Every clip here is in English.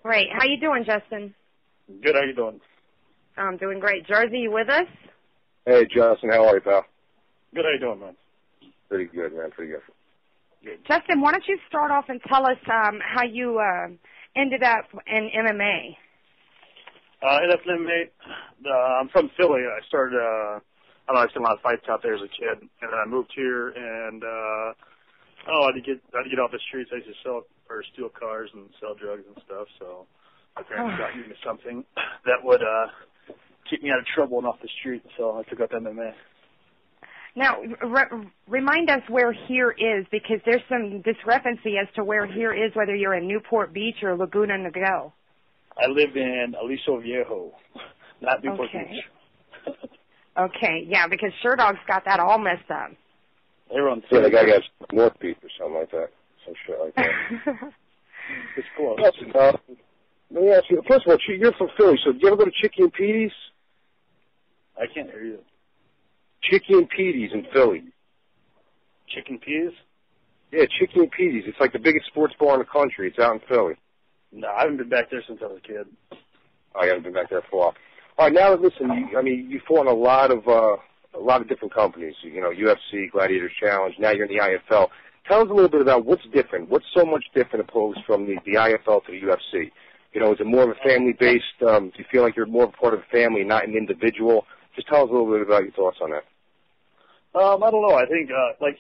Great. How you doing, Justin? Good. How you doing? I'm doing great. Jersey, you with us? Hey, Justin. How are you, pal? Good. How you doing, man? Pretty good, man. Pretty good. Justin, why don't you start off and tell us how you ended up in MMA? MMA, I'm from Philly. I started, I seen a lot of fights out there as a kid, and then I moved here, and I had to get off the streets. I used to sell or steal cars and sell drugs and stuff. So my parents got me into something that would keep me out of trouble and off the street. So I took up MMA. Now, remind us where here is, because there's some discrepancy as to where here is, whether you're in Newport Beach or Laguna Niguel. I live in Aliso Viejo, not Newport Beach. Okay, yeah, because Sherdog's got that all messed up. Everyone's the guy got North Beach or something like that. Some shit like that. It's cool. Let me ask you, first of all, you're from Philly, so do you ever go to Chicky and Petey's? I can't hear you. Chicky and Petey's in Philly. Chicken peas? Yeah, Chicky and Petey's. It's like the biggest sports bar in the country. It's out in Philly. No, I haven't been back there since I was a kid. Oh, you haven't been back there for a while. All right, now listen. You fought in a lot of different companies. You know, UFC, Gladiators Challenge. Now you're in the IFL. Tell us a little bit about what's different. What's so much different opposed from the IFL to the UFC? You know, is it more of a family-based? Do you feel like you're more of a part of a family, not an individual? Just tell us a little bit about your thoughts on that. I don't know. I think,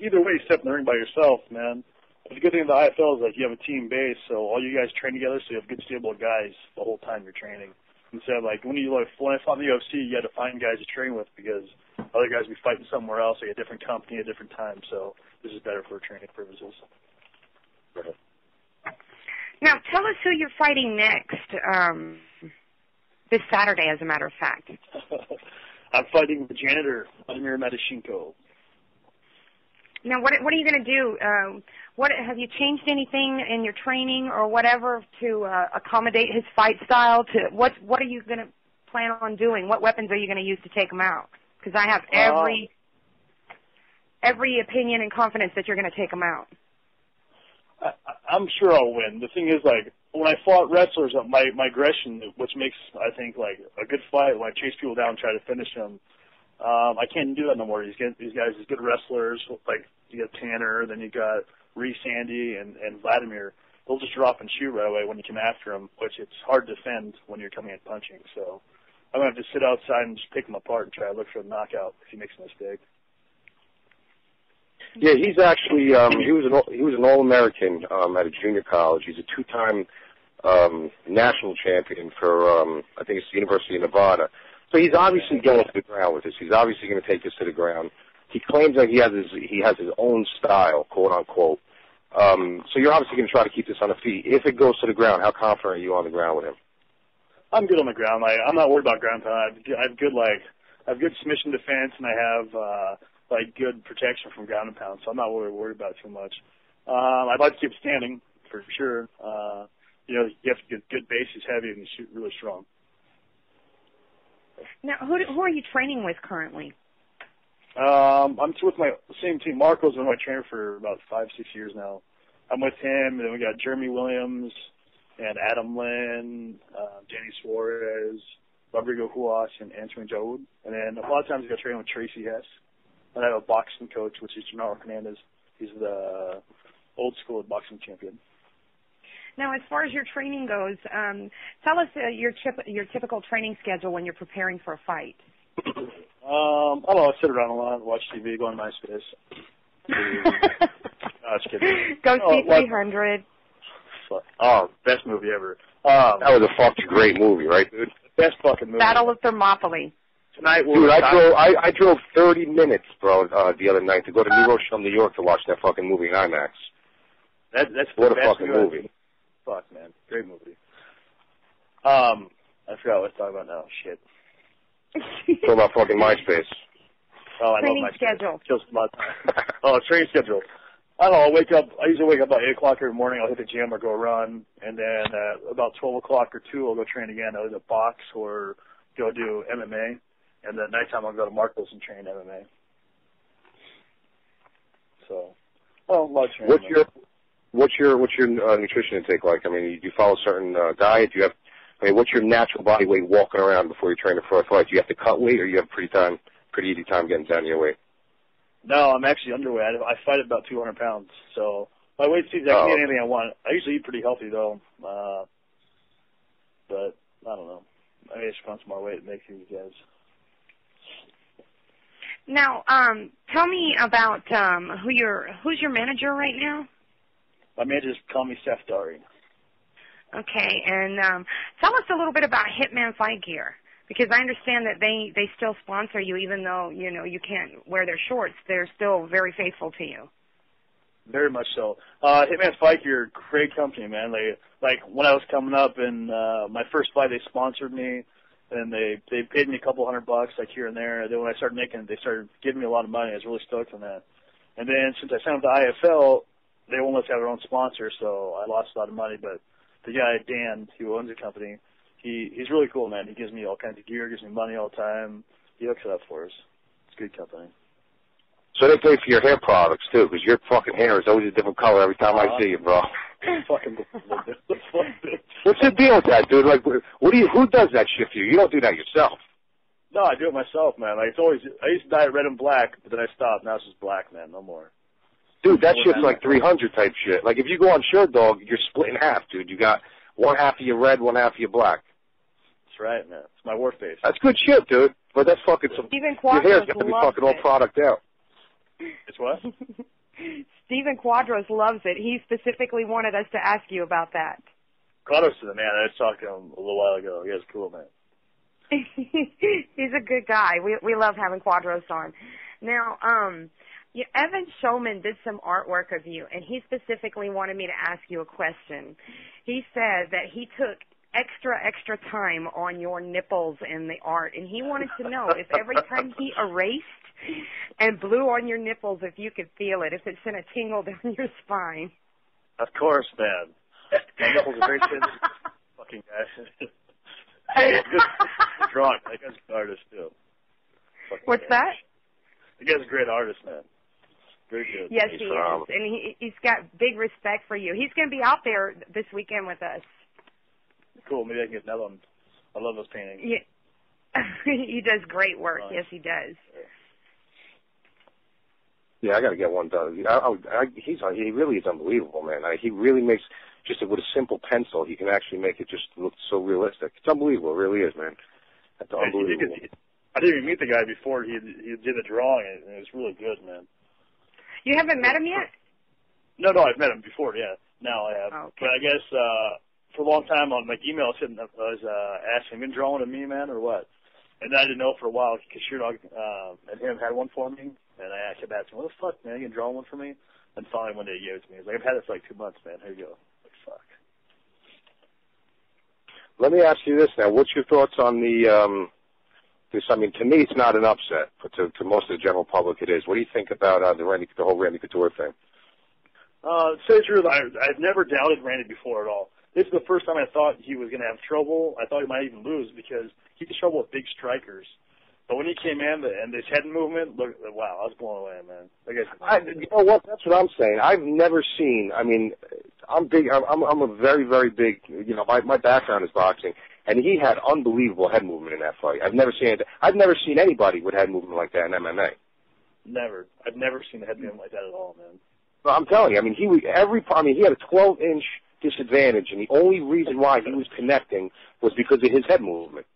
either way, you step in the ring by yourself, man. But the good thing about the IFL is, you have a team base, so all you guys train together, so you have good, stable guys the whole time you're training. Instead of, when I fought in the UFC, you had to find guys to train with because other guys would be fighting somewhere else, a different company, a different time. So this is better for training purposes. Now, tell us who you're fighting next this Saturday, as a matter of fact. I'm fighting the janitor, Vladimir Matyshenko. Now, what are you going to do? Have you changed anything in your training or whatever to accommodate his fight style? What are you going to plan on doing? What weapons are you going to use to take him out? Because I have every opinion and confidence that you're going to take him out. I'm sure I'll win. The thing is, when I fought wrestlers, my aggression, which makes, I think, a good fight, when I chase people down and try to finish them, I can't do that no more. These guys are good wrestlers. You got Tanner, then you got Reese, Andy, and Vladimir. They'll just drop and shoot right away when you come after them, which it's hard to defend when you're coming in punching. So I'm going to have to sit outside and just pick him apart and try to look for a knockout if he makes a mistake. Yeah, he's actually he was an All-American at a junior college. He's a two-time national champion for I think it's the University of Nevada. So he's obviously going to the ground with this. He's obviously going to take this to the ground. He claims that he has his own style, quote unquote. So you're obviously going to try to keep this on the feet. If it goes to the ground, how confident are you on the ground with him? I'm good on the ground. I'm not worried about ground pound. I have good submission defense, and I have good protection from ground and pound. So I'm not really worried about it too much. I'd like to keep standing for sure. You have to get good base. He's heavy and he's really strong. Now, who are you training with currently? I'm with my same team. Marco's been my trainer for about 5-6 years now. I'm with him, and then we got Jeremy Williams and Adam Lynn, Danny Suarez, Rodrigo Huas, and Antoine Jaoud. And then a lot of times I got training with Tracy Hess. And I have a boxing coach, which is Gennaro Hernandez. He's the old school boxing champion. Now, as far as your training goes, tell us your typical training schedule when you're preparing for a fight. I don't know. I sit around a lot, watch TV, go on MySpace. No, just kidding. Go see 300. Oh, best movie ever. That was a fucking great movie, right, dude? Best fucking movie. Battle of Thermopylae. Tonight, dude, I drove 30 minutes, bro, the other night to go to New Rochelle, New York to watch that fucking movie in IMAX. That's what a fucking movie. Fuck, man. Great movie. I forgot what I was talking about now. Shit. Talk about fucking MySpace. Oh, I training love MySpace. schedule. Kills a lot of time. Training schedule. I don't know, I usually wake up about 8 o'clock every morning. I'll hit the gym or go run. And then about 12 o'clock or 2, I'll go train again. I'll either box or go do MMA. And then at nighttime, I'll go to Marcos and train MMA. So, well, a lot of training. What's your nutrition intake like? I mean, do you follow a certain diet? Do you have? I mean, what's your natural body weight walking around before you're training for a fight? Do you have to cut weight, or you have pretty easy time getting down to your weight? No, I'm actually underweight. I fight at about 200 pounds, so my weight seems I can eat anything I want. I usually eat pretty healthy though, but I don't know. I may just put on some more weight to make these guys. Now, tell me about who's your manager right now? My manager's call me Seth Dari. Okay, and tell us a little bit about Hitman Fight Gear, because I understand that they still sponsor you, even though you can't wear their shorts. They're still very faithful to you. Very much so. Hitman Fight Gear, great company, man. Like when I was coming up in my first fight, they sponsored me, and they paid me a couple $100 like here and there. And then when I started making it, they started giving me a lot of money. I was really stoked on that. And then since I signed up to IFL, they won't let us have their own sponsor, so I lost a lot of money. But the guy Dan, who owns the company, he's really cool, man. He gives me all kinds of gear, gives me money all the time. He hooks it up for us. It's a good company. So they pay for your hair products too, because your fucking hair is always a different color every time I see you, bro. Fucking What's the deal with that, dude? Like, who does that shit for you? You don't do that yourself. No, I do it myself, man. Like, I used to dye it red and black, but then I stopped. Now it's just black, man. No more. Dude, that shit's like 300 type shit. Like, if you go on Shirt Dog, you're split in half, dude. You got one half of your red, one half of your black. That's right, man. It's my war face. That's good shit, dude. But that's fucking some. Stephen Your hair's Quadros got to be loves fucking all it. product out. It's what? Stephen Quadros loves it. He specifically wanted us to ask you about that. Quadros is the man. I was talking to him a little while ago. He is cool, man. He's a good guy. We love having Quadros on. Now, Evan Showman did some artwork of you, and he specifically wanted me to ask you a question. He said that he took extra time on your nipples in the art, and he wanted to know if every time he erased and blew on your nipples, if you could feel it, if it sent a tingle down your spine. Of course, man. My nipples are very thin. Fucking guy. Good drawing. That guy's a good artist, too. Fucking What's guy. that? The guy's a great artist, man. Very good. Yes, he is, and he's got big respect for you. He's going to be out there this weekend with us. Cool. Maybe I can get another one. I love those paintings. Yeah. He does great work. Nice. Yes, he does. Yeah, I got to get one done. He really is unbelievable, man. He really makes, just with a simple pencil, he can actually make it just look so realistic. It's unbelievable. It really is, man. That's unbelievable. I didn't even meet the guy before he did the drawing, and it was really good, man. You haven't met him yet? No, I've met him before, yeah. Now I have. Oh, okay. But I guess for a long time on my email, I was asking, been drawing of me, man, or what? And I didn't know for a while because Sheerdog and him had one for me, and I kept asking, what the fuck, man, you can draw one for me? And finally one day he gave it to me. He was like, I've had it for like 2 months, man. Here you go. Like, fuck. Let me ask you this now. What's your thoughts on the, I mean, to me, it's not an upset, but to most of the general public, it is. What do you think about the whole Randy Couture thing? To say the truth, I've never doubted Randy before at all. This is the first time I thought he was going to have trouble. I thought he might even lose because he had trouble with big strikers. But when he came in and this head movement, look, wow, I was blown away, man. You know what? That's what I'm saying. I've never seen. I mean, I'm big. I'm a very, very big. You know, my background is boxing, and he had unbelievable head movement in that fight. I've never seen anybody with head movement like that in MMA. Never. I've never seen a head movement like that at all, man. But I'm telling you, I mean, he had a 12-inch disadvantage, and the only reason why he was connecting was because of his head movement.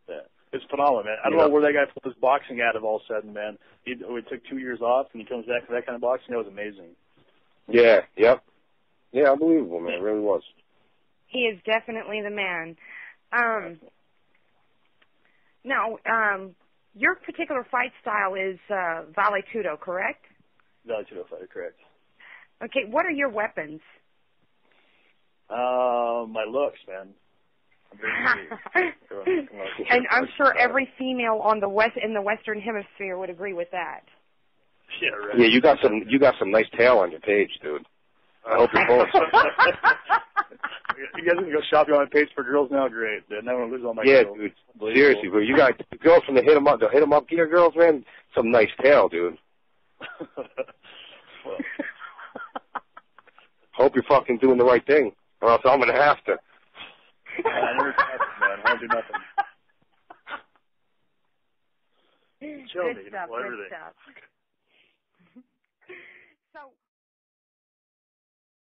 Yeah, it's phenomenal, man. I don't know where that guy pulled his boxing out of all of a sudden, man. He took 2 years off, and he comes back for that kind of boxing. That was amazing. Yeah, yep. Yeah, unbelievable, man. It really was. He is definitely the man. Now, your particular fight style is Vale Tudo, correct? Vale Tudo fighter, correct. Okay, what are your weapons? My looks, man. And I'm sure every female in the Western Hemisphere would agree with that. Yeah, right. Yeah, you got some nice tail on your page, dude. I hope you're full. You guys can go shopping on my page for girls now, great. Then I'm gonna lose all my girls. Dude. Seriously, bro. You got the girls from the hit 'em up gear girls, man. Some nice tail, dude. Well, hope you're fucking doing the right thing, or else I'm gonna have to. I never touch it, man. I don't do nothing. Chill, Good me, stuff. everything. Good stuff. So.